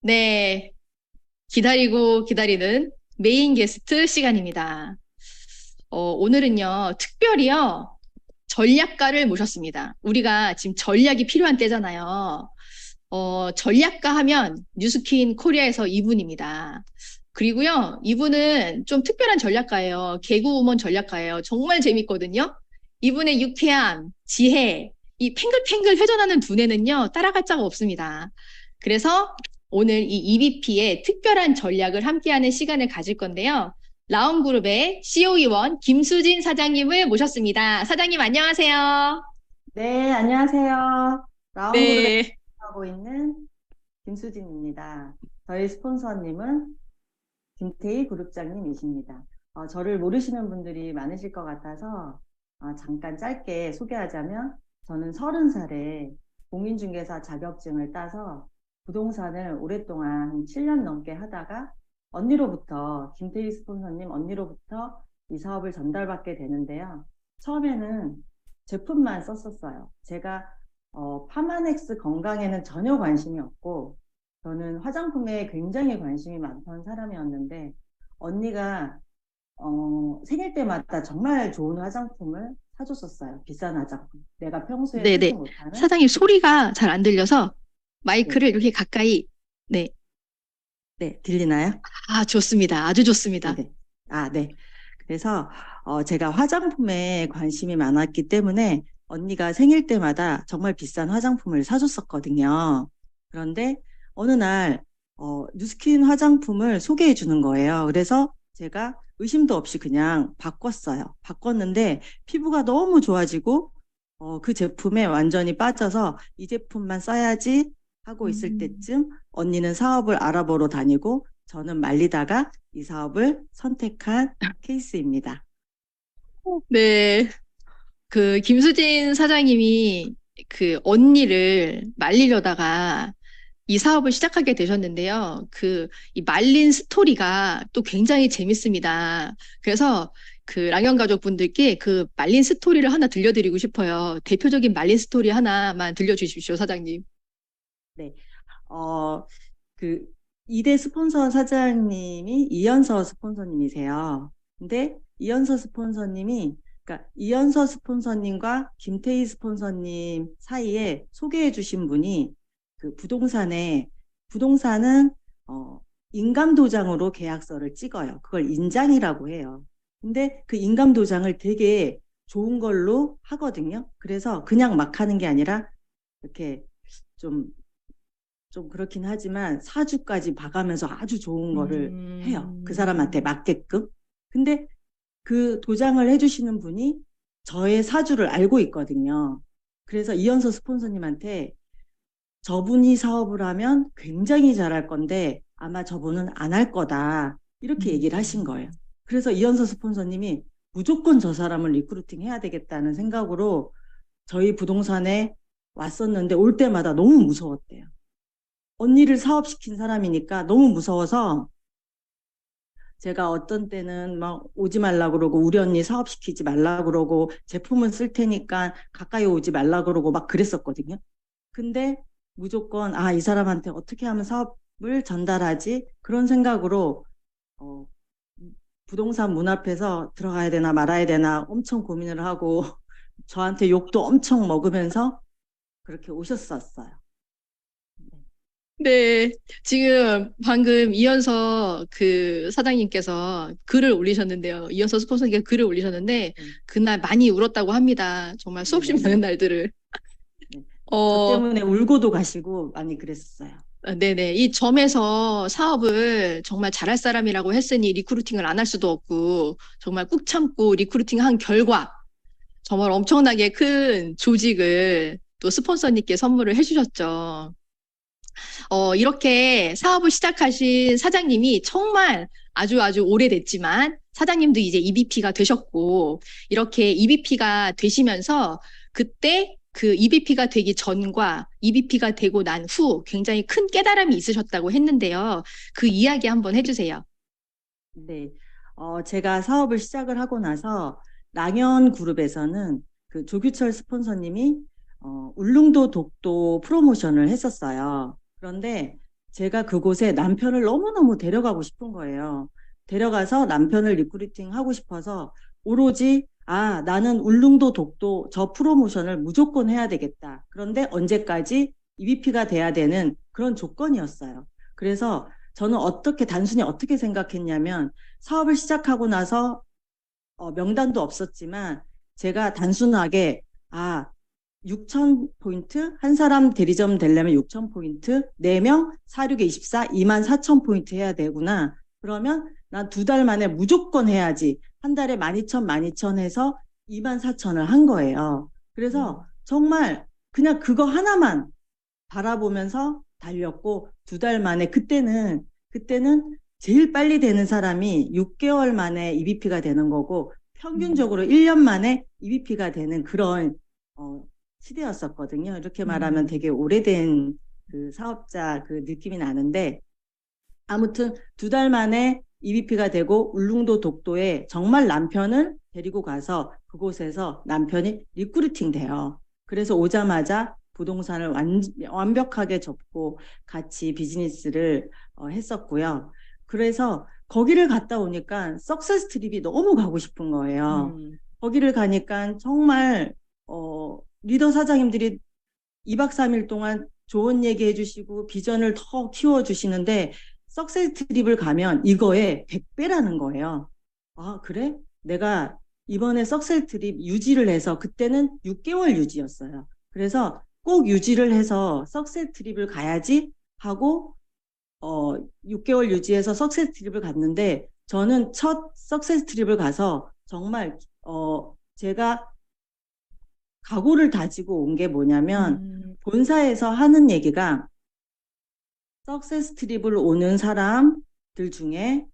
네, 기다리고 기다리는 메인 게스트 시간입니다. 오늘은요, 특별히요, 전략가를 모셨습니다. 우리가 지금 전략이 필요한 때잖아요. 전략가 하면 뉴스퀸 코리아에서 이분입니다. 그리고요, 이분은 좀 특별한 전략가예요. 개그우먼 전략가예요. 정말 재밌거든요. 이분의 유쾌함, 지혜, 이 팽글팽글 회전하는 두뇌는요, 따라갈 자가 없습니다. 그래서 오늘 이 EBP의 특별한 전략을 함께하는 시간을 가질 건데요. 라온그룹의 COE1 김수진 사장님을 모셨습니다. 사장님 안녕하세요. 네, 안녕하세요. 라온그룹에 네. 하고 있는 김수진입니다. 저희 스폰서님은 김태희 그룹장님이십니다. 저를 모르시는 분들이 많으실 것 같아서 잠깐 짧게 소개하자면 저는 30살에 공인중개사 자격증을 따서 부동산을 오랫동안 한 7년 넘게 하다가 김태희 스폰서님 언니로부터 이 사업을 전달받게 되는데요. 처음에는 제품만 썼었어요. 제가 파마넥스 건강에는 전혀 관심이 없고 저는 화장품에 굉장히 관심이 많던 사람이었는데 언니가 생일 때마다 정말 좋은 화장품을 사줬었어요. 비싼 화장품. 내가 평소에 쓰지 네네. 못하는. 사장님 소리가 잘 안 들려서 네, 마이크를 이렇게 가까이, 네. 네, 들리나요? 아, 좋습니다. 아주 좋습니다. 네네. 네. 그래서 제가 화장품에 관심이 많았기 때문에 언니가 생일 때마다 정말 비싼 화장품을 사줬었거든요. 그런데 어느 날 뉴스킨 화장품을 소개해 주는 거예요. 그래서 제가 의심도 없이 그냥 바꿨어요. 바꿨는데 피부가 너무 좋아지고 그 제품에 완전히 빠져서 이 제품만 써야지 하고 있을 음. 때쯤 언니는 사업을 알아보러 다니고 저는 말리다가 이 사업을 선택한 케이스입니다. 네. 그 김수진 사장님이 그 언니를 말리려다가 이 사업을 시작하게 되셨는데요. 이 말린 스토리가 또 굉장히 재밌습니다. 그래서 그 랑연 가족분들께 그 말린 스토리를 하나 들려드리고 싶어요. 대표적인 말린 스토리 하나만 들려주십시오, 사장님. 네. 어, 그 2대 스폰서 사장님이 이연서 스폰서님이세요. 근데 이연서 스폰서님이 그러니까 이연서 스폰서님과 김태희 스폰서님 사이에 소개해 주신 분이 그 부동산은 인감 도장으로 계약서를 찍어요. 그걸 인장이라고 해요. 근데 그 인감 도장을 되게 좋은 걸로 하거든요. 그래서 그냥 막 하는 게 아니라 이렇게 좀 그렇긴 하지만 사주까지 봐가면서 아주 좋은 거를 해요. 그 사람한테 음, 맞게끔. 근데 그 도장을 해주시는 분이 저의 사주를 알고 있거든요. 그래서 이현서 스폰서님한테 저분이 사업을 하면 굉장히 잘할 건데 아마 저분은 안 할 거다. 이렇게 얘기를 하신 거예요. 음. 그래서 이현서 스폰서님이 무조건 저 사람을 리크루팅 해야 되겠다는 생각으로 저희 부동산에 왔었는데 올 때마다 너무 무서웠대요. 언니를 사업시킨 사람이니까 너무 무서워서 제가 어떤 때는 막 오지 말라 그러고 우리 언니 사업시키지 말라 그러고 제품은 쓸 테니까 가까이 오지 말라 그러고 막 그랬었거든요. 근데 무조건 이 사람한테 어떻게 하면 사업을 전달하지? 그런 생각으로 어, 부동산 문 앞에서 들어가야 되나 말아야 되나 엄청 고민을 하고 저한테 욕도 엄청 먹으면서 그렇게 오셨었어요. 네, 지금 방금 이현서 그 사장님께서 글을 올리셨는데요. 이현서 스폰서님께서 글을 올리셨는데 네, 그날 많이 울었다고 합니다. 정말 네, 수없이 네, 많은 네. 날들을. 네. 저 어, 때문에 울고도 가시고 많이 그랬어요. 네네. 이 점에서 사업을 정말 잘할 사람이라고 했으니 리크루팅을 안 할 수도 없고 정말 꾹 참고 리크루팅 한 결과 정말 엄청나게 큰 조직을 또 스폰서님께 선물을 해주셨죠. 이렇게 사업을 시작하신 사장님이 정말 아주 아주 오래됐지만 사장님도 이제 EVP가 되셨고 이렇게 EVP가 되시면서 그때 그 EVP가 되기 전과 EVP가 되고 난 후 굉장히 큰 깨달음이 있으셨다고 했는데요. 그 이야기 한번 해주세요. 네. 제가 사업을 시작을 하고 나서 랑연 그룹에서는 그 조규철 스폰서님이 울릉도 독도 프로모션을 했었어요. 그런데 제가 그곳에 남편을 너무너무 데려가고 싶은 거예요. 데려가서 남편을 리크루팅 하고 싶어서 오로지 나는 울릉도 독도 저 프로모션을 무조건 해야 되겠다. 그런데 언제까지 EVP가 돼야 되는 그런 조건이었어요. 그래서 저는 단순히 어떻게 생각했냐면 사업을 시작하고 나서 명단도 없었지만 제가 단순하게 6,000포인트, 한 사람 대리점 되려면 6,000포인트, 4명, 4, 6에 24, 24,000포인트 해야 되구나. 그러면 난 2달 만에 무조건 해야지. 한 달에 12,000, 12,000 해서 24,000을 한 거예요. 그래서 정말 그냥 그거 하나만 바라보면서 달렸고, 2달 만에, 그때는 제일 빨리 되는 사람이 6개월 만에 EVP가 되는 거고, 평균적으로 1년 만에 EVP가 되는 그런, 시대였었거든요. 이렇게 말하면 되게 오래된 그 사업자 그 느낌이 나는데, 아무튼 2달 만에 EVP가 되고 울릉도 독도에 정말 남편을 데리고 가서 그곳에서 남편이 리크루팅 돼요. 그래서 오자마자 부동산을 완벽하게 접고 같이 비즈니스를 했었고요. 그래서 거기를 갔다 오니까 석세스 트립이 너무 가고 싶은 거예요. 거기를 가니까 정말 리더 사장님들이 2박 3일 동안 좋은 얘기 해주시고 비전을 더 키워주시는데 석세스 트립을 가면 이거에 100배라는 거예요. 그래? 내가 이번에 석세스 트립 유지를 해서 그때는 6개월 유지였어요. 그래서 꼭 유지를 해서 석세스 트립을 가야지 하고 6개월 유지해서 석세스 트립을 갔는데 저는 첫 석세스 트립을 가서 정말 제가 각오를 다지고 온 게 뭐냐면 본사에서 하는 얘기가 석세스 트립을 오는 사람들 중에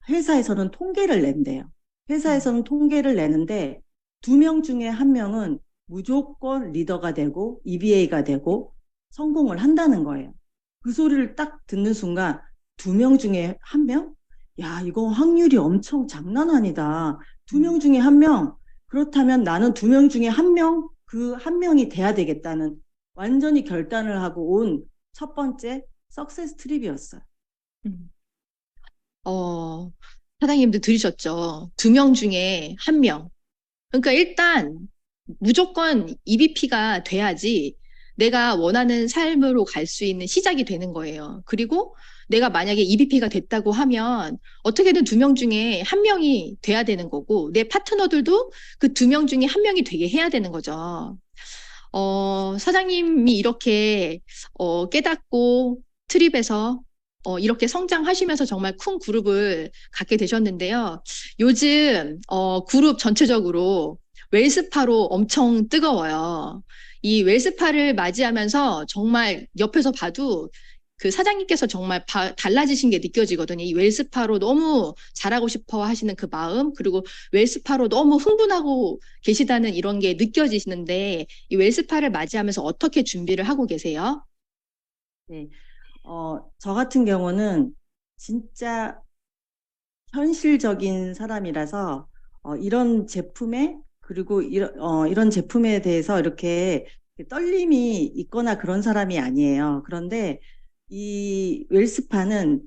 회사에서는 통계를 낸대요. 회사에서는 통계를 내는데 2명 중에 1명은 무조건 리더가 되고 EBA가 되고 성공을 한다는 거예요. 그 소리를 딱 듣는 순간 2명 중에 1명? 야, 이거 확률이 엄청 장난 아니다. 2명 중에 1명. 그렇다면 나는 2명 중에 1명, 그 1명이 돼야 되겠다는 완전히 결단을 하고 온 첫 번째 석세스 트립이었어요. 사장님도 들으셨죠? 2명 중에 1명. 그러니까 일단 무조건 EVP가 돼야지 내가 원하는 삶으로 갈 수 있는 시작이 되는 거예요. 그리고 내가 만약에 EVP가 됐다고 하면 어떻게든 2명 중에 1명이 돼야 되는 거고 내 파트너들도 그 2명 중에 1명이 되게 해야 되는 거죠. 사장님이 이렇게 깨닫고 트립에서 이렇게 성장하시면서 정말 큰 그룹을 갖게 되셨는데요. 요즘 그룹 전체적으로 웰스파로 엄청 뜨거워요. 이 웰스파를 맞이하면서 정말 옆에서 봐도 그 사장님께서 정말 달라지신 게 느껴지거든요. 이 웰스파로 너무 잘하고 싶어 하시는 그 마음, 그리고 웰스파로 너무 흥분하고 계시다는 이런 게 느껴지시는데, 이 웰스파를 맞이하면서 어떻게 준비를 하고 계세요? 네. 저 같은 경우는 진짜 현실적인 사람이라서 이런 제품에 그리고 이런 제품에 대해서 이렇게 떨림이 있거나 그런 사람이 아니에요. 그런데 이 웰스파는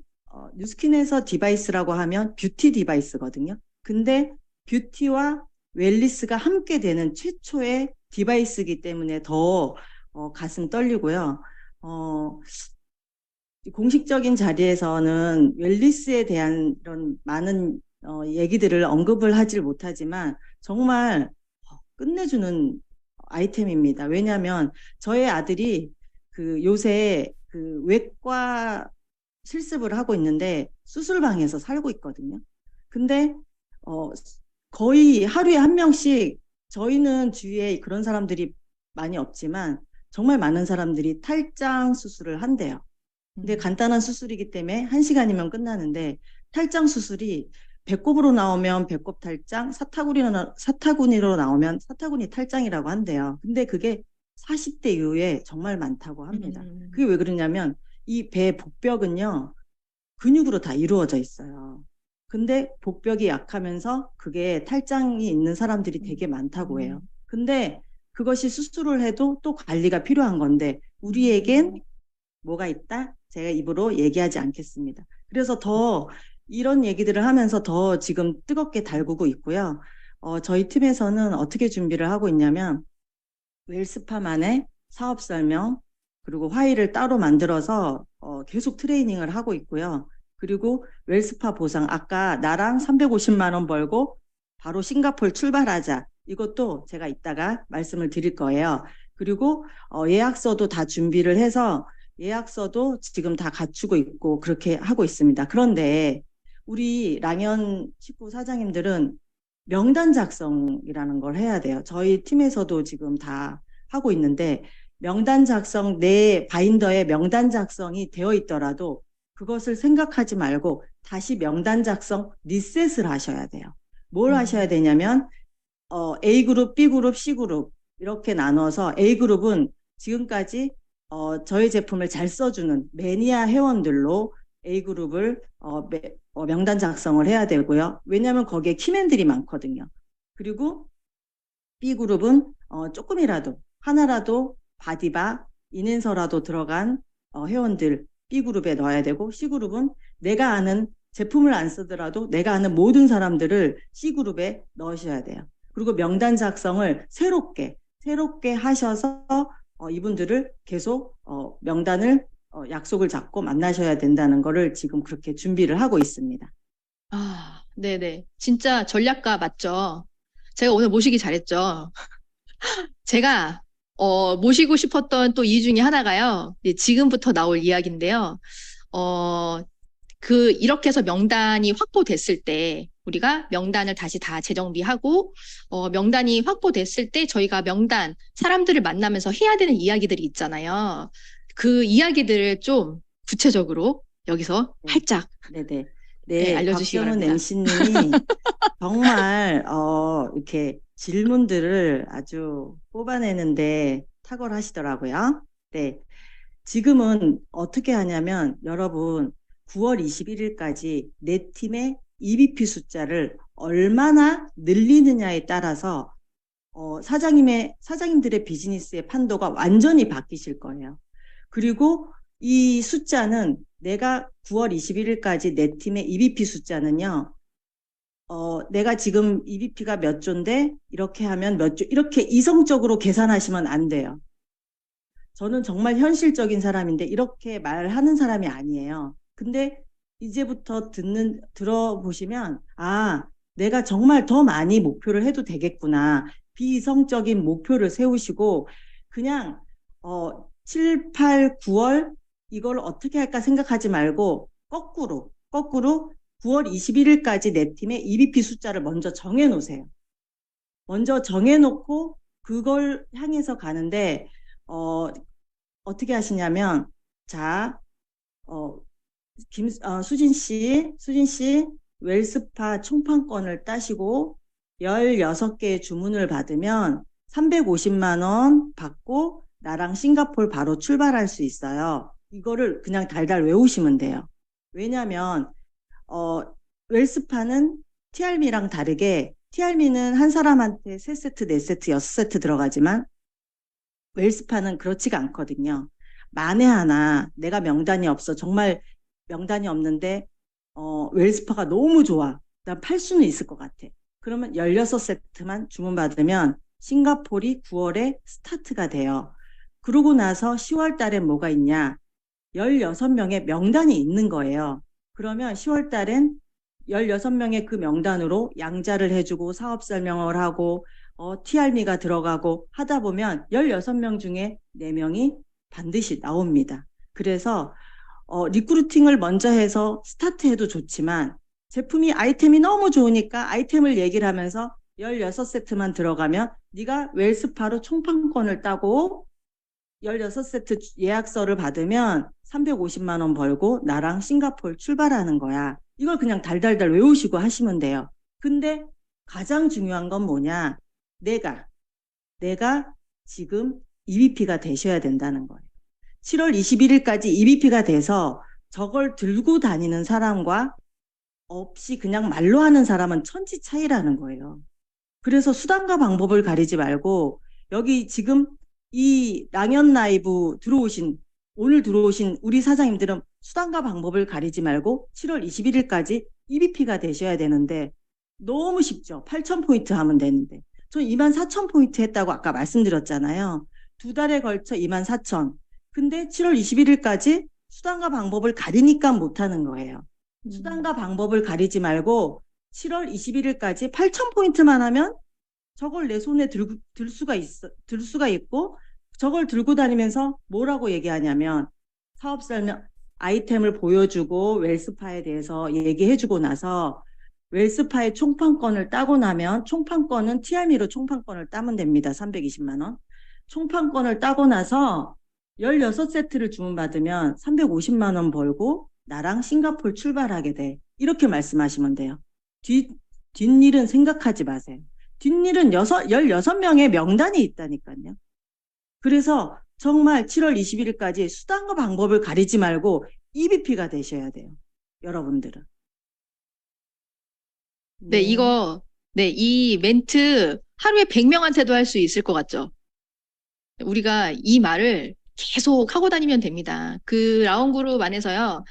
뉴스킨에서 디바이스라고 하면 뷰티 디바이스거든요. 근데 뷰티와 웰리스가 함께 되는 최초의 디바이스이기 때문에 더 가슴 떨리고요. 공식적인 자리에서는 웰리스에 대한 이런 많은 얘기들을 언급을 하질 못하지만 정말 끝내주는 아이템입니다. 왜냐하면 저의 아들이 그 요새 그 외과 실습을 하고 있는데 수술방에서 살고 있거든요. 근데 거의 하루에 1명씩 저희는 주위에 그런 사람들이 많이 없지만 정말 많은 사람들이 탈장 수술을 한대요. 근데 간단한 수술이기 때문에 1시간이면 끝나는데 탈장 수술이 배꼽으로 나오면 배꼽 탈장, 사타구니로 나오면 사타구니 탈장이라고 한대요. 근데 그게 40대 이후에 정말 많다고 합니다. 그게 왜 그러냐면 이 배 복벽은요, 근육으로 다 이루어져 있어요. 근데 복벽이 약하면서 그게 탈장이 있는 사람들이 되게 많다고 해요. 근데 그것이 수술을 해도 또 관리가 필요한 건데 우리에겐 뭐가 있다? 제가 입으로 얘기하지 않겠습니다. 그래서 더 이런 얘기들을 하면서 더 지금 뜨겁게 달구고 있고요. 저희 팀에서는 어떻게 준비를 하고 있냐면 웰스파만의 사업 설명 그리고 화의를 따로 만들어서 계속 트레이닝을 하고 있고요. 그리고 웰스파 보상 아까 나랑 350만 원 벌고 바로 싱가포르 출발하자. 이것도 제가 이따가 말씀을 드릴 거예요. 그리고 예약서도 다 준비를 해서 예약서도 지금 다 갖추고 있고 그렇게 하고 있습니다. 그런데 우리 랑연 식구 사장님들은 명단 작성이라는 걸 해야 돼요. 저희 팀에서도 지금 다 하고 있는데 명단 작성, 내 바인더에 명단 작성이 되어 있더라도 그것을 생각하지 말고 다시 명단 작성 리셋을 하셔야 돼요. 뭘 하셔야 되냐면 A그룹, B그룹, C그룹 이렇게 나눠서 A그룹은 지금까지 저희 제품을 잘 써주는 매니아 회원들로 A그룹을 명단 작성을 해야 되고요. 왜냐하면 거기에 키맨들이 많거든요. 그리고 B그룹은 조금이라도 하나라도 바디바, 인앤서라도 들어간 회원들 B그룹에 넣어야 되고 C그룹은 내가 아는 제품을 안 쓰더라도 내가 아는 모든 사람들을 C그룹에 넣으셔야 돼요. 그리고 명단 작성을 새롭게 하셔서 이분들을 계속 명단을 약속을 잡고 만나셔야 된다는 거를 지금 그렇게 준비를 하고 있습니다. 아, 네네. 진짜 전략가 맞죠? 제가 오늘 모시기 잘했죠? 제가 모시고 싶었던 또 이유 중에 하나가요. 지금부터 나올 이야기인데요. 어, 이렇게 해서 명단이 확보됐을 때, 우리가 명단을 다시 다 재정비하고, 명단이 확보됐을 때 저희가 사람들을 만나면서 해야 되는 이야기들이 있잖아요. 그 이야기들을 좀 구체적으로 여기서 네. 활짝 네네. 네, 네, 알려주시기 박경훈 바랍니다. MC님이 정말 이렇게 질문들을 아주 뽑아내는데 탁월하시더라고요. 네, 지금은 어떻게 하냐면 여러분 9월 21일까지 내 팀의 EBP 숫자를 얼마나 늘리느냐에 따라서 사장님들의 비즈니스의 판도가 완전히 바뀌실 거예요. 그리고 이 숫자는 내가 9월 21일까지 내 팀의 EBP 숫자는요. 내가 지금 EBP가 몇 조인데 이렇게 하면 몇 조, 이렇게 이성적으로 계산하시면 안 돼요. 저는 정말 현실적인 사람인데 이렇게 말하는 사람이 아니에요. 근데 이제부터 들어보시면, 내가 정말 더 많이 목표를 해도 되겠구나. 비이성적인 목표를 세우시고, 그냥, 7, 8, 9월 이걸 어떻게 할까 생각하지 말고, 거꾸로 9월 21일까지 내 팀의 EBP 숫자를 먼저 정해 놓으세요. 먼저 정해 놓고, 그걸 향해서 가는데, 어떻게 하시냐면, 자, 수진 씨, 웰스파 총판권을 따시고 16개의 주문을 받으면 350만 원 받고 나랑 싱가포르 바로 출발할 수 있어요. 이거를 그냥 달달 외우시면 돼요. 왜냐면, 웰스파는 TRM이랑 다르게 TRM는 한 사람한테 3세트, 4세트, 6세트 들어가지만 웰스파는 그렇지가 않거든요. 만에 하나 내가 명단이 없어. 정말 명단이 없는데 웰스파가 너무 좋아. 난 팔 수는 있을 것 같아. 그러면 16세트만 주문받으면 싱가포르이 9월에 스타트가 돼요. 그러고 나서 10월 달에 뭐가 있냐? 16명의 명단이 있는 거예요. 그러면 10월 달엔 16명의 그 명단으로 양자를 해주고 사업 설명을 하고 TRM가 들어가고 하다 보면 16명 중에 4명이 반드시 나옵니다. 그래서 리크루팅을 먼저 해서 스타트해도 좋지만 아이템이 너무 좋으니까 아이템을 얘기를 하면서 16세트만 들어가면 네가 웰스파로 총판권을 따고 16세트 예약서를 받으면 350만 원 벌고 나랑 싱가포르 출발하는 거야. 이걸 그냥 달달달 외우시고 하시면 돼요. 근데 가장 중요한 건 뭐냐? 내가 지금 EBP가 되셔야 된다는 거예요. 7월 21일까지 EBP가 돼서 저걸 들고 다니는 사람과 없이 그냥 말로 하는 사람은 천지 차이라는 거예요. 그래서 수단과 방법을 가리지 말고 여기 지금 이 랑연 라이브 들어오신 오늘 들어오신 우리 사장님들은 수단과 방법을 가리지 말고 7월 21일까지 EBP가 되셔야 되는데 너무 쉽죠. 8,000포인트 하면 되는데. 저 24,000포인트 했다고 아까 말씀드렸잖아요. 두 달에 걸쳐 24,000. 근데 7월 21일까지 수단과 방법을 가리니까 못하는 거예요. 수단과 방법을 가리지 말고 7월 21일까지 8,000포인트만 하면 저걸 내 손에 들 수가 있고 저걸 들고 다니면서 뭐라고 얘기하냐면 사업 설명 아이템을 보여주고 웰스파에 대해서 얘기해주고 나서 웰스파의 총판권을 따고 나면 총판권은 TRM로 총판권을 따면 됩니다. 320만 원. 총판권을 따고 나서 16세트를 주문받으면 350만 원 벌고 나랑 싱가포르 출발하게 돼. 이렇게 말씀하시면 돼요. 뒷일은 생각하지 마세요. 뒷일은 16명의 명단이 있다니까요. 그래서 정말 7월 21일까지 수단과 방법을 가리지 말고 EBP가 되셔야 돼요. 여러분들은. 네, 네. 네, 이 멘트 하루에 100명한테도 할 수 있을 것 같죠? 우리가 이 말을 계속 하고 다니면 됩니다. 그 라운그룹 안에서요,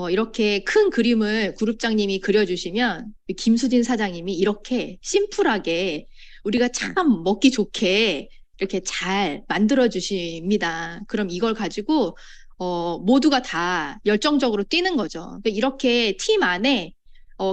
이렇게 큰 그림을 그룹장님이 그려주시면 김수진 사장님이 이렇게 심플하게 우리가 참 먹기 좋게 이렇게 잘 만들어 주십니다. 그럼 이걸 가지고 모두가 다 열정적으로 뛰는 거죠. 그러니까 이렇게 팀 안에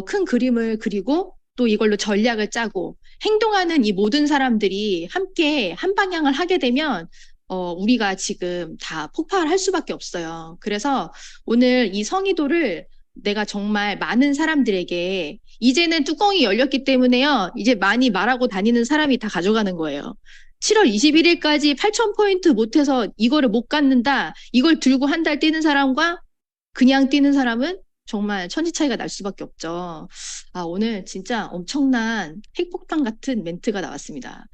큰 그림을 그리고 또 이걸로 전략을 짜고 행동하는 이 모든 사람들이 함께 한 방향을 하게 되면 우리가 지금 다 폭발할 수밖에 없어요. 그래서 오늘 이 성의도를 내가 정말 많은 사람들에게 이제는 뚜껑이 열렸기 때문에요. 이제 많이 말하고 다니는 사람이 다 가져가는 거예요. 7월 21일까지 8,000포인트 못해서 이거를 못 갖는다. 이걸 들고 한 달 뛰는 사람과 그냥 뛰는 사람은 정말 천지 차이가 날 수밖에 없죠. 아, 오늘 진짜 엄청난 핵폭탄 같은 멘트가 나왔습니다.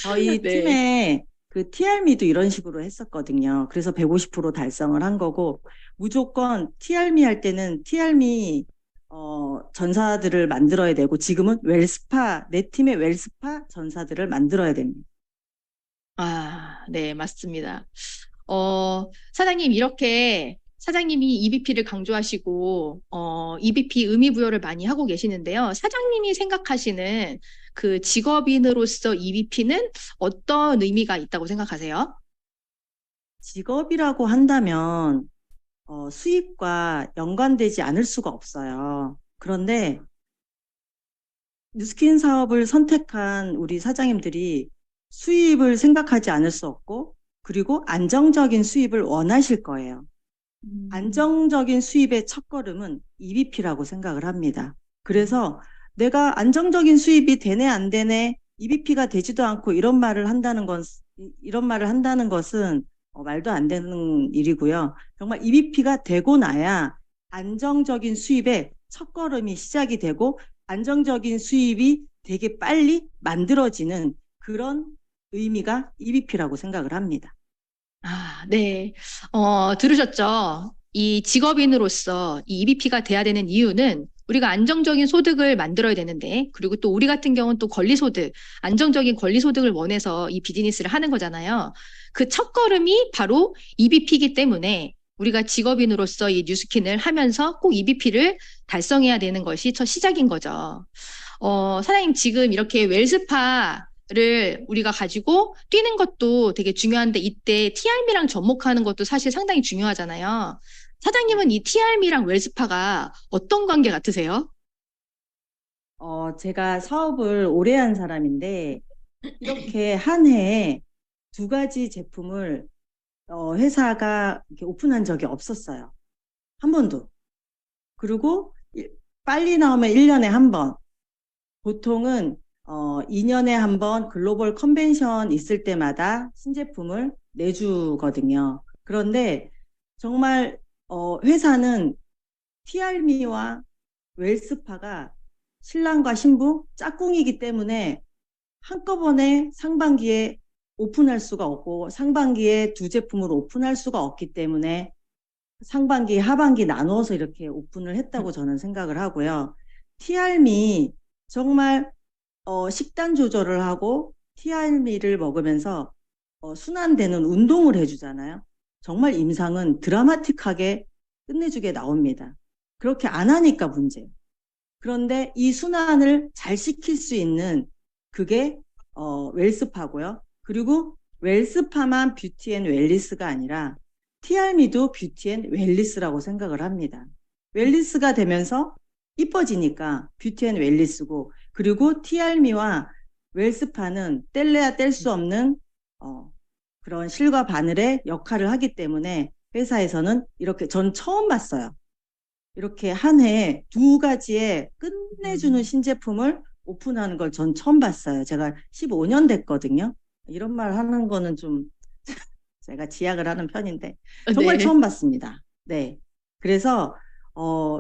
저희 네. 팀에 그 TRM도 이런 식으로 했었거든요. 그래서 150% 달성을 한 거고 무조건 TRM 할 때는 TRM 전사들을 만들어야 되고 지금은 웰스파 내 팀의 웰스파 전사들을 만들어야 됩니다. 아, 네, 맞습니다. 사장님, 이렇게 사장님이 EBP를 강조하시고, EBP 의미 부여를 많이 하고 계시는데요. 사장님이 생각하시는 그 직업인으로서 EBP는 어떤 의미가 있다고 생각하세요? 직업이라고 한다면 수입과 연관되지 않을 수가 없어요. 그런데 뉴스킨 사업을 선택한 우리 사장님들이 수입을 생각하지 않을 수 없고 그리고 안정적인 수입을 원하실 거예요. 안정적인 수입의 첫걸음은 EBP라고 생각을 합니다. 그래서 내가 안정적인 수입이 되네 안 되네 EBP가 되지도 않고 이런 말을 한다는 것은 말도 안 되는 일이고요. 정말 EBP가 되고 나야 안정적인 수입의 첫걸음이 시작이 되고 안정적인 수입이 되게 빨리 만들어지는 그런 의미가 EBP라고 생각을 합니다. 아, 네. 들으셨죠? 이 직업인으로서 이 EBP가 돼야 되는 이유는 우리가 안정적인 소득을 만들어야 되는데, 그리고 또 우리 같은 경우는 또 권리소득, 안정적인 권리소득을 원해서 이 비즈니스를 하는 거잖아요. 그 첫걸음이 바로 EBP이기 때문에 우리가 직업인으로서 이 뉴스킨을 하면서 꼭 EBP를 달성해야 되는 것이 첫 시작인 거죠. 사장님 지금 이렇게 웰스파를 우리가 가지고 뛰는 것도 되게 중요한데 이때 TRM이랑 접목하는 것도 사실 상당히 중요하잖아요. 사장님은 이 TRM이랑 웰스파가 어떤 관계 같으세요? 제가 사업을 오래 한 사람인데 이렇게 한 해에 두 가지 제품을 회사가 이렇게 오픈한 적이 없었어요. 한 번도. 그리고 빨리 나오면 1년에 한 번. 보통은 2년에 한 번 글로벌 컨벤션 있을 때마다 신제품을 내주거든요. 그런데 정말 회사는 TRM와 웰스파가 신랑과 신부 짝꿍이기 때문에 한꺼번에 상반기에 오픈할 수가 없고 상반기에 두 제품을 오픈할 수가 없기 때문에 상반기, 하반기 나누어서 이렇게 오픈을 했다고 저는 생각을 하고요. TRM이 정말 식단 조절을 하고 TRM을 먹으면서 순환되는 운동을 해주잖아요. 정말 임상은 드라마틱하게 끝내주게 나옵니다. 그렇게 안 하니까 문제예요. 그런데 이 순환을 잘 시킬 수 있는 그게 웰스파고요. 그리고 웰스파만 뷰티 앤 웰리스가 아니라 티알미도 뷰티 앤 웰리스라고 생각을 합니다. 웰리스가 되면서 이뻐지니까 뷰티 앤 웰리스고, 그리고 티알미와 웰스파는 뗄래야 뗄 수 없는 그런 실과 바늘의 역할을 하기 때문에 회사에서는 이렇게 전 처음 봤어요. 이렇게 한 해에 두 가지의 끝내주는 신제품을 오픈하는 걸 전 처음 봤어요. 제가 15년 됐거든요. 이런 말 하는 거는 좀 제가 지약을 하는 편인데 정말 네. 처음 봤습니다. 네. 그래서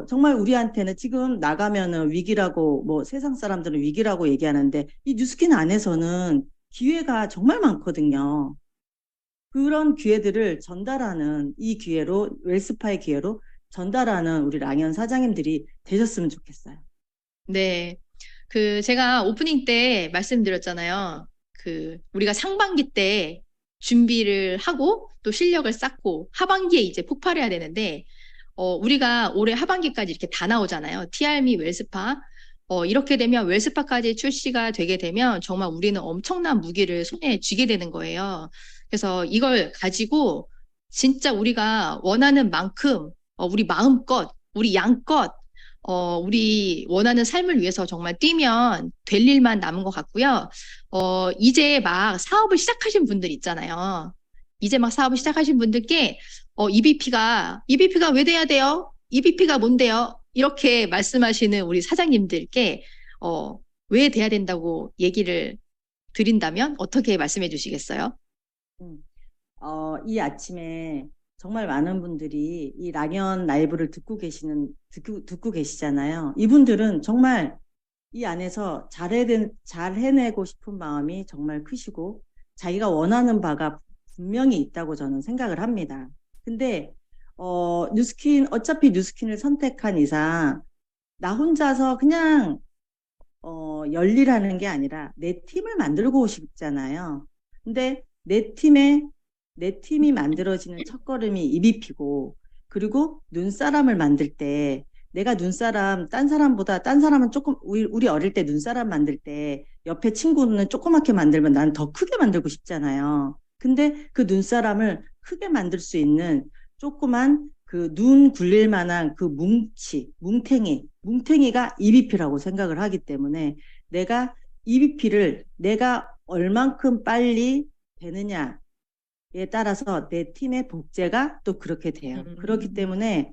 정말 우리한테는 지금 나가면은 위기라고, 뭐 세상 사람들은 위기라고 얘기하는데 이 뉴스킨 안에서는 기회가 정말 많거든요. 그런 기회들을 전달하는, 이 기회로, 웰스파의 기회로 전달하는 우리 랑현 사장님들이 되셨으면 좋겠어요. 네. 제가 오프닝 때 말씀드렸잖아요. 우리가 상반기 때 준비를 하고 또 실력을 쌓고 하반기에 이제 폭발해야 되는데, 우리가 올해 하반기까지 이렇게 다 나오잖아요. TR미, 웰스파. 이렇게 되면 웰스파까지 출시가 되게 되면 정말 우리는 엄청난 무기를 손에 쥐게 되는 거예요. 그래서 이걸 가지고 진짜 우리가 원하는 만큼, 우리 마음껏, 우리 양껏, 우리 원하는 삶을 위해서 정말 뛰면 될 일만 남은 것 같고요. 이제 막 사업을 시작하신 분들 있잖아요. 이제 막 사업을 시작하신 분들께 EBP가 왜 돼야 돼요? EBP가 뭔데요? 이렇게 말씀하시는 우리 사장님들께 왜 돼야 된다고 얘기를 드린다면 어떻게 말씀해 주시겠어요? 음. 이 아침에 정말 많은 분들이 이 랑현 라이브를 듣고 계시잖아요. 이분들은 정말 이 안에서 잘 해내고 싶은 마음이 정말 크시고 자기가 원하는 바가 분명히 있다고 저는 생각을 합니다. 근데 어차피 뉴스킨을 선택한 이상 나 혼자서 그냥 열일하는 게 아니라 내 팀을 만들고 싶잖아요. 근데 내 팀이 만들어지는 첫걸음이 EBP고, 그리고 눈사람을 만들 때 내가 눈사람, 딴 사람은 조금, 우리 어릴 때 눈사람 만들 때 옆에 친구는 조그맣게 만들면 난 더 크게 만들고 싶잖아요. 근데 그 눈사람을 크게 만들 수 있는 조그만 그 눈 굴릴 만한 그 뭉탱이가 EBP라고 생각을 하기 때문에 내가 EBP를 내가 얼만큼 빨리 되느냐에 따라서 내 팀의 복제가 또 그렇게 돼요. 그렇기 때문에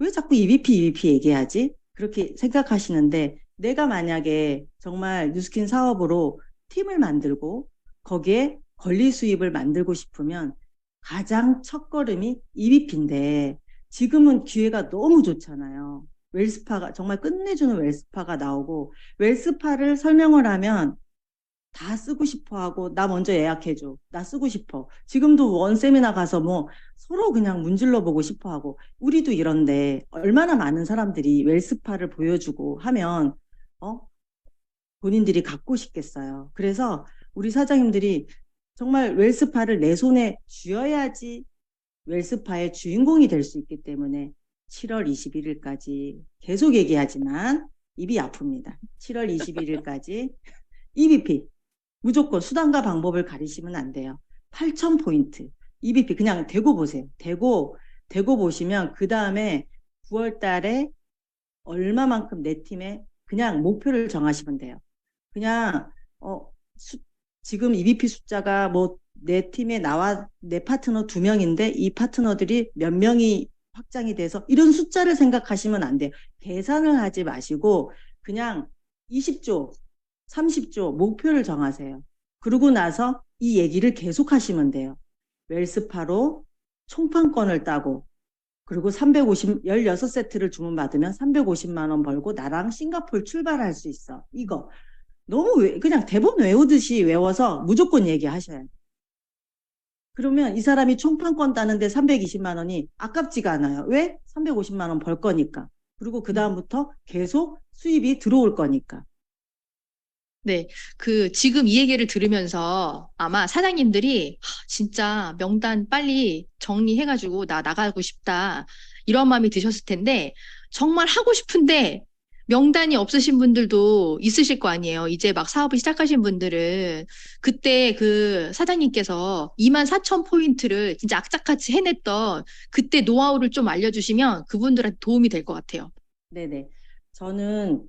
왜 자꾸 EBP 얘기하지? 그렇게 생각하시는데, 내가 만약에 정말 뉴스킨 사업으로 팀을 만들고 거기에 권리 수입을 만들고 싶으면 가장 첫걸음이 EBP인데, 지금은 기회가 너무 좋잖아요. 웰스파가 정말 끝내주는 웰스파가 나오고, 웰스파를 설명을 하면 다 쓰고 싶어 하고, 나 먼저 예약해줘, 나 쓰고 싶어. 지금도 원 세미나 가서 뭐 서로 그냥 문질러 보고 싶어 하고, 우리도 이런데 얼마나 많은 사람들이 웰스파를 보여주고 하면 어 본인들이 갖고 싶겠어요. 그래서 우리 사장님들이 정말 웰스파를 내 손에 쥐어야지 웰스파의 주인공이 될 수 있기 때문에 7월 21일까지 계속 얘기하지만 입이 아픕니다. 7월 21일까지 EBP 무조건 수단과 방법을 가리시면 안 돼요. 8,000포인트 EBP 그냥 대고 보세요. 대고 보시면 그 다음에 9월 달에 얼마만큼 내 팀에 그냥 목표를 정하시면 돼요. 그냥 지금 EBP 숫자가 뭐 내 팀에 내 파트너 2명인데 이 파트너들이 몇 명이 확장이 돼서 이런 숫자를 생각하시면 안 돼요. 계산을 하지 마시고 그냥 20조, 30조 목표를 정하세요. 그러고 나서 이 얘기를 계속 하시면 돼요. 웰스파로 총판권을 따고, 그리고 16세트를 주문받으면 350만 원 벌고 나랑 싱가포르 출발할 수 있어. 이거 너무 그냥 대본 외우듯이 외워서 무조건 얘기하셔야 돼요. 그러면 이 사람이 총판권 따는데 320만 원이 아깝지가 않아요. 왜? 350만 원 벌 거니까. 그리고 그 다음부터 계속 수입이 들어올 거니까. 네, 지금 이 얘기를 들으면서 아마 사장님들이 진짜 명단 빨리 정리해가지고 나 나가고 싶다. 이런 마음이 드셨을 텐데, 정말 하고 싶은데 명단이 없으신 분들도 있으실 거 아니에요. 이제 막 사업을 시작하신 분들은 그때 그 사장님께서 24,000포인트를 진짜 악착같이 해냈던 그때 노하우를 좀 알려주시면 그분들한테 도움이 될 것 같아요. 네네. 저는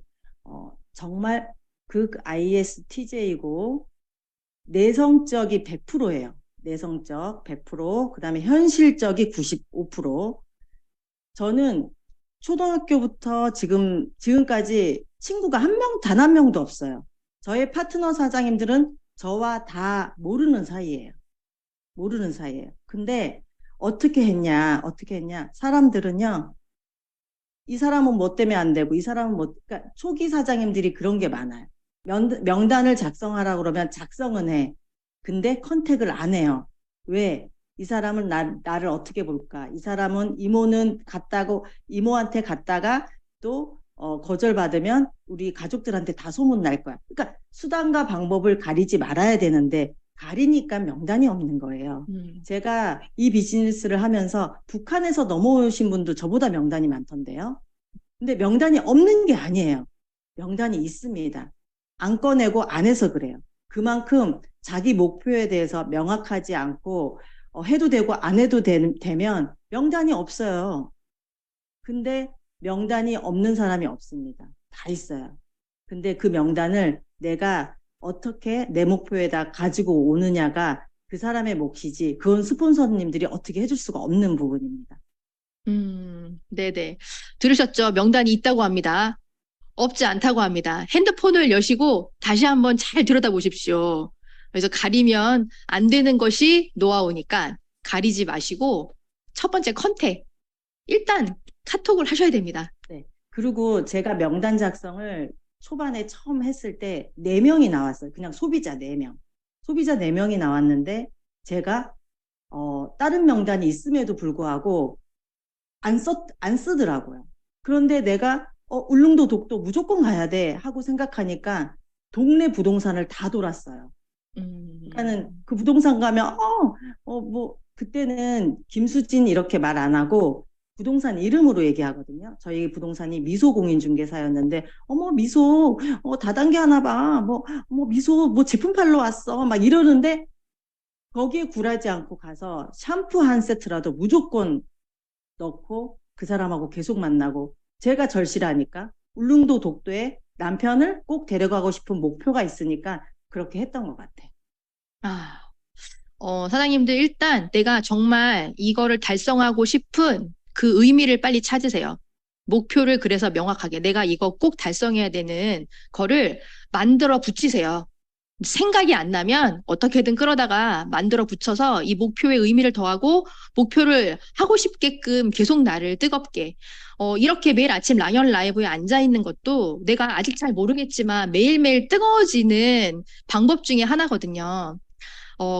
정말 극 ISTJ고 내성적이 100%예요. 내성적 100%, 그다음에 현실적이 95%. 저는 초등학교부터 지금까지 친구가 단 한 명도 없어요. 저의 파트너 사장님들은 저와 다 모르는 사이예요. 모르는 사이예요. 근데 어떻게 했냐? 사람들은요, 이 사람은 뭐 때문에 안 되고, 이 사람은 뭐, 그러니까 초기 사장님들이 그런 게 많아요. 명단을 작성하라고 그러면 작성은 해. 근데 컨택을 안 해요. 왜? 이 사람은 나를 어떻게 볼까? 이 사람은 이모한테 갔다가 또 거절받으면 우리 가족들한테 다 소문 날 거야. 그러니까 수단과 방법을 가리지 말아야 되는데 가리니까 명단이 없는 거예요. 제가 이 비즈니스를 하면서 북한에서 넘어오신 분도 저보다 명단이 많던데요. 근데 명단이 없는 게 아니에요. 명단이 있습니다. 안 꺼내고 안 해서 그래요. 그만큼 자기 목표에 대해서 명확하지 않고 해도 되고 안 해도 되면 명단이 없어요. 근데 명단이 없는 사람이 없습니다. 다 있어요. 근데 그 명단을 내가 어떻게 내 목표에다 가지고 오느냐가 그 사람의 몫이지, 그건 스폰서님들이 어떻게 해줄 수가 없는 부분입니다. 네네. 들으셨죠? 명단이 있다고 합니다. 없지 않다고 합니다. 핸드폰을 여시고 다시 한번 잘 들여다보십시오. 그래서 가리면 안 되는 것이 노하우니까 가리지 마시고 첫 번째 컨택. 일단 카톡을 하셔야 됩니다. 네. 그리고 제가 명단 작성을 초반에 처음 했을 때 4명이 나왔어요. 그냥 소비자 4명. 소비자 4명이 나왔는데 제가 다른 명단이 있음에도 불구하고 안 쓰더라고요. 그런데 내가 울릉도 독도 무조건 가야 돼 하고 생각하니까 동네 부동산을 다 돌았어요. 그러니까는 그 부동산 가면 뭐 그때는 김수진 이렇게 말 안 하고 부동산 이름으로 얘기하거든요. 저희 부동산이 미소 공인중개사였는데 어머 미소 다단계 하나 봐. 뭐 미소 뭐 제품 팔러 왔어. 막 이러는데 거기에 굴하지 않고 가서 샴푸 한 세트라도 무조건 넣고 그 사람하고 계속 만나고, 제가 절실하니까 울릉도 독도에 남편을 꼭 데려가고 싶은 목표가 있으니까 그렇게 했던 것 같아. 아, 사장님들 일단 내가 정말 이거를 달성하고 싶은 그 의미를 빨리 찾으세요. 목표를 그래서 명확하게 내가 이거 꼭 달성해야 되는 거를 만들어 붙이세요. 생각이 안 나면 어떻게든 끌어다가 만들어 붙여서 이 목표의 의미를 더하고 목표를 하고 싶게끔 계속 나를 뜨겁게. 이렇게 매일 아침 라이언 라이브에 앉아 있는 것도 내가 아직 잘 모르겠지만 매일매일 뜨거워지는 방법 중에 하나거든요.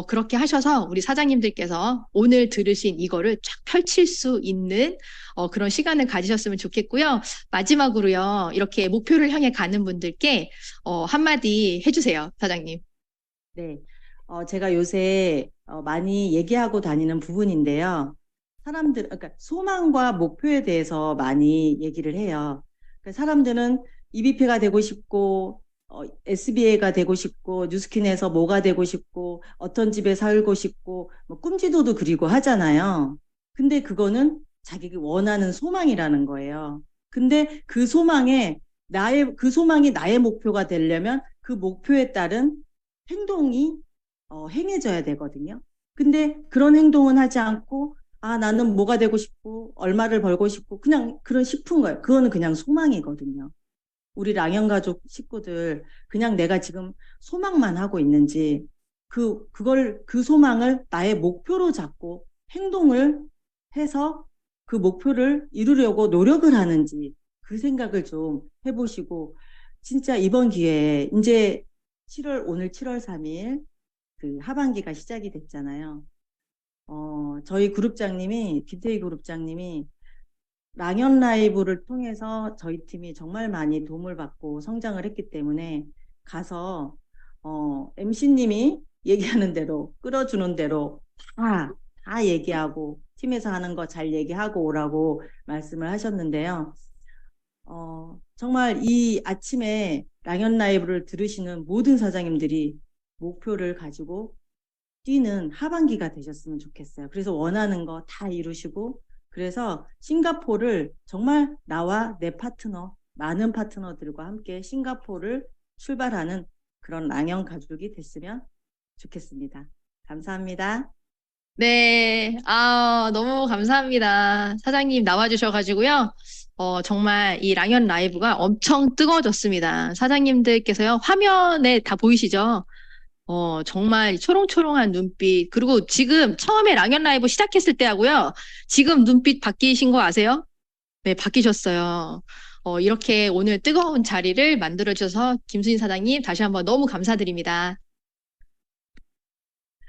그렇게 하셔서 우리 사장님들께서 오늘 들으신 이거를 쫙 펼칠 수 있는 그런 시간을 가지셨으면 좋겠고요. 마지막으로요, 이렇게 목표를 향해 가는 분들께 한마디 해주세요, 사장님. 네. 제가 요새 많이 얘기하고 다니는 부분인데요. 그러니까 소망과 목표에 대해서 많이 얘기를 해요. 그러니까 사람들은 EBP가 되고 싶고, SBA가 되고 싶고, 뉴스킨에서 뭐가 되고 싶고, 어떤 집에 살고 싶고, 뭐 꿈지도도 그리고 하잖아요. 근데 그거는 자기가 원하는 소망이라는 거예요. 근데 그 소망이 나의 목표가 되려면 그 목표에 따른 행동이 행해져야 되거든요. 근데 그런 행동은 하지 않고 나는 뭐가 되고 싶고 얼마를 벌고 싶고 그냥 그런 싶은 거예요. 그거는 그냥 소망이거든요. 우리 랑형 가족 식구들 그냥 내가 지금 소망만 하고 있는지 그 소망을 나의 목표로 잡고 행동을 해서 그 목표를 이루려고 노력을 하는지 그 생각을 좀 해보시고, 진짜 이번 기회에 이제 오늘 7월 3일 그 하반기가 시작이 됐잖아요. 저희 김태희 그룹장님이 랑연 라이브를 통해서 저희 팀이 정말 많이 도움을 받고 성장을 했기 때문에 가서 MC님이 얘기하는 대로 끌어주는 대로 다 얘기하고 팀에서 하는 거 잘 얘기하고 오라고 말씀을 하셨는데요. 정말 이 아침에 랑연 라이브를 들으시는 모든 사장님들이 목표를 가지고 뛰는 하반기가 되셨으면 좋겠어요. 그래서 원하는 거 다 이루시고, 그래서 싱가포르를 정말 나와 내 파트너, 많은 파트너들과 함께 싱가포르를 출발하는 그런 랑연 가족이 됐으면 좋겠습니다. 감사합니다. 네, 너무 감사합니다. 사장님 나와주셔가지고요. 정말 이 랑연 라이브가 엄청 뜨거워졌습니다. 사장님들께서요, 화면에 다 보이시죠? 정말 초롱초롱한 눈빛. 그리고 지금 처음에 랑연 라이브 시작했을 때하고요. 지금 눈빛 바뀌신 거 아세요? 네, 바뀌셨어요. 이렇게 오늘 뜨거운 자리를 만들어주셔서 김수진 사장님 다시 한번 너무 감사드립니다.